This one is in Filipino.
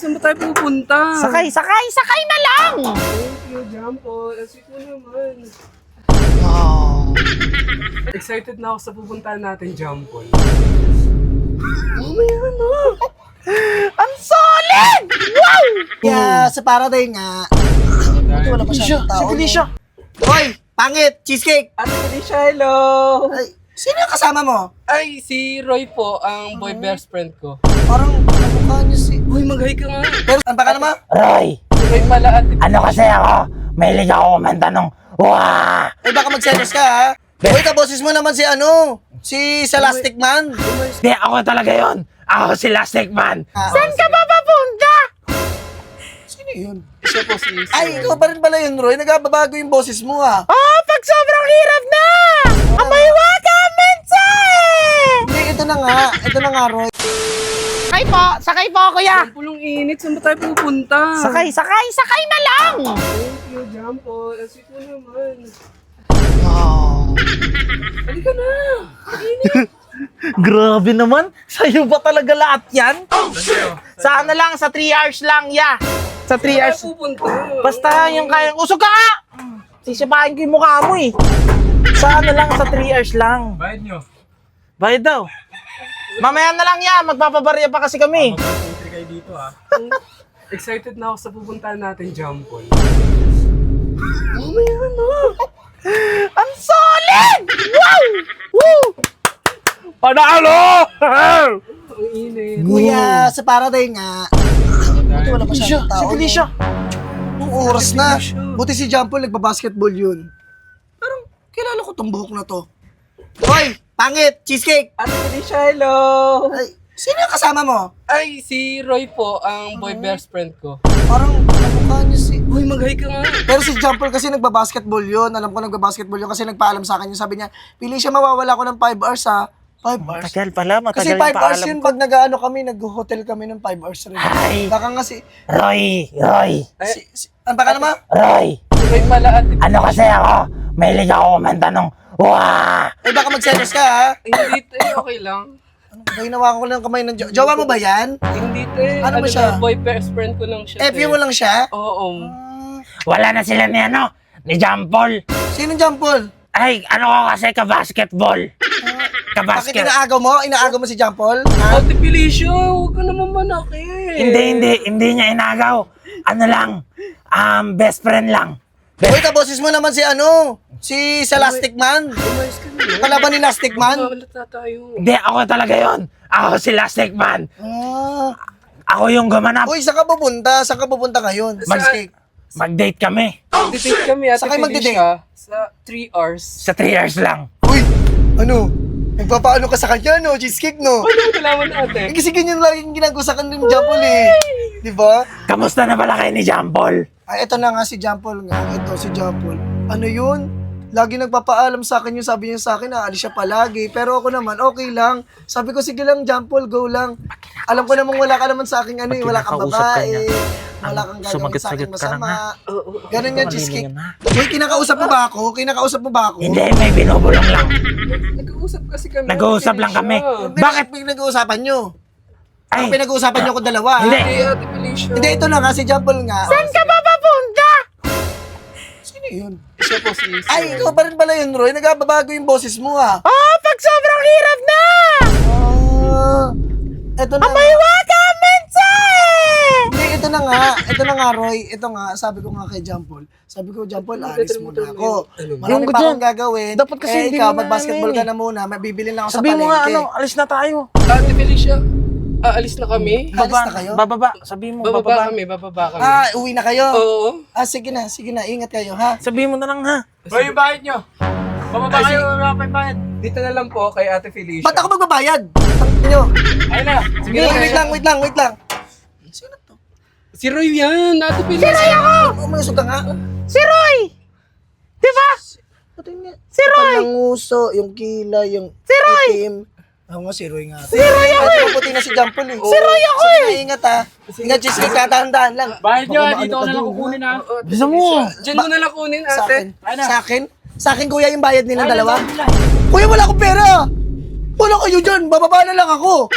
Saan ba tayo pupunta? Sakay na lang! Thank you, Jampo. Sweet mo naman. Wow. Excited na ako sa pupuntahan natin, Jampo. Ang solid! Wow! Kaya sa Paraday nga, buti wala pa siyang tao. Si Felicia. Hoy, pangit, cheesecake! Ate Felicia, hello! Ay, sino yung kasama mo? Ay, si Roy po, ang boy best friend ko. Parang kamukha niya si... Uy, mag-hi ka nga. Pero, ang baka naman? Roy, Si Roy pala, Ate ano kasi ako? Mahilig ako kumanta nung wah! Ay, baka magselos ka, ha? Hoy, kaboses mo naman si ano? Si Salastic Man. Di, ako talaga yon. Ako si Lastic Man. Saan ka ba papunta? Sino yun? Siya po si Ay, ikaw pa rin pala yun, Roy. Nagbabago yung boses mo, ha? Oh, pag sobrang hirap na! Amoy waka, mensahe! Hindi, ito na nga, Roy. Sakay po, kuya. Pulong init, saan ba tayo pupunta? Sakay na lang! Thank you, Jampo. Sweet mo naman. Wow. Halika na. Grabe naman. Sa'yo ba talaga lahat yan? Sana lang, sa 3 hours lang, ya. Sa 3 Saan hours. tayo pupunta? Basta yung kayang usog ka nga! Sisipain ko yung mukha mo eh. Sana lang, sa 3 hours lang. Bayad nyo. Bayad daw. Mamaya na lang yan, magpapabarya pa kasi kami. Mag-entry kayo dito, ha? Excited na ako sa pupuntahan natin, Jampo. Ang solid! Wow! Woo! Panalo! Ang init. Kuya, sa Paraday nga, buti wala pa siyang tao. Si Felicia. Ang oras na. Buti si John Paul nagbabasketball yun. Parang kilala ko tong buhok na to. Hoy, pangit, cheesecake! Ate Felicia, hello! Ay, sino yung kasama mo? Ay, si Roy po, ang boy best friend ko. Parang kamukha niya si... Uy, mag-hi ka nga. Pero si John Paul kasi nagbabasketball yun. Alam ko nagbabasketball yun kasi nagpaalam sa akin yun. Sabi niya, pili siya mawawala ko ng 5 hours ha. 5 hours? Tagal pala, Kasi matagal 5 yung hours paalam yun ko. pag nag-ano kami, nag-hotel kami ng 5 hours rin. Ay. Baka nga si... Roy. Ang baka naman? Roy, Si Roy pala, Ate ano kasi ako? Mahilig ako kumanta nung wah! Ay, baka magselos ka ha. Hindi, okay lang. Ano, hinawakan ko lang kamay ng jowa mo ba yan? Hindi, Ano ba siya? Boy best friend ko lang siya. FU mo lang siya? Oo. Wala na sila ni ano, ni John Paul. Sino John Paul? Ay, ano ko kasi ka-basketball. Bakit Ka-basket. inaagaw mo? Inaagaw mo si John Paul? Ha? Ate Felicia, huwag ka naman manakit. Hindi niya inagaw. Ano lang, best friend lang. Uy, kaboses mo naman si ano? Si Salastic Man? Umayos ka na. Kalaban ni Lastic Man? Mahalata tayo. Hindi, ako talaga yon. Ako si Lastic Man. Ah. Ako yung gumanap. Uy, saan ka pupunta? Saan ka pupunta ngayon? Cheesecake. Mag-date kami. Date kami, Ate Saan kayo Felicia. Sa 3 hours. Sa 3 hours lang. Uy, ano? Nagpapaano ka sa kanya, no? Cheesecake, no? Ano yung kailangan ate? Eh, kasi ganyan laging ginagawa ng John Paul, eh. Di ba? Kamusta na pala kayo ni John Paul? Ay, ito na nga si John Paul nga. Ito si John Paul. Ano yun? Lagi nagpapaalam sa akin yung sabi niya sa akin, aalis siya palagi. Pero ako naman, okay lang. Sabi ko, sige lang, John Paul, go lang. Alam ko namang wala ka naman sa akin, ano eh, wala kang Kinakausap ka babae. niya. Wala kang gagawin sa akin Sumagot-sagot ka na nga. masama. Ganun yan, cheesecake. Mamili na. Uy, kinakausap mo ba ako? Kinakausap mo ba ako? Hindi, may binubulong lang. Nag-uusap kasi kami. Nag-uusap lang kami. Bakit? Pinag-uusapan nyo? Ay, Ang pinag-uusapan nyo ko dalawa? Hindi. Hindi, Ate Felicia. Hindi, ito na nga, si John Paul nga. saan ka ba papunta? Sino yun? Siya po si Ay, ikaw pa rin pala yun, Roy. Nagbabago yung boses mo, ha? Oh, pag sobrang hirap na! Ah, ito na. Amoy waka, mensahe! Hindi, ito na nga, Roy. Ito nga, sabi ko nga kay John Paul. Sabi ko, John Paul, alis muna ako. Marami Yung pa akong dyan. gagawin. Dapat kasi hindi ikaw, mo na mag-basketball ano ka na muna. Mabibili lang ako sa Sabihin mo nga, palengke. alis na tayo. Ate Felicia, aalis na kami? Alis na kayo? Bababa. Sabihin mo, Bababa bababa. kami. Ah, uwi na kayo? Oo. Ah, sige na. Ingat kayo, ha? Sabihin mo na lang ha. Hoy, yung bayad nyo! Bababa Ay, kayo, sige. wala pa yung bayad. Dito na lang po kay Ate Felicia. Ba't ako magbabayad? Tangin nyo. Ayun na. Sige, Wait lang. Sino to? Si Roy yan, Ate Felicia. Si Roy ako! Umusog ka nga. Si Roy! Di ba? Si Roy! Ang uso, yung kila, yung Si Roy! itim. Ako nga, si Roy nga. Si Roy ako eh! Puti na si John Paul eh. Si Roy ako Sige eh! na, ingat ha. Ingat, cheesecake, tatahan-tahan lang. Bayad nyo, Baka dito maano ko ka na lang dun, kukunin ha. Bisa mo! Diyan mo na lang kunin, Sa akin. ate. Ayun na. Sa akin? Sa akin, kuya, yung bayad nilang dalawa. Kuya, wala akong pera. Wala kayo dyan. Bababa na lang ako.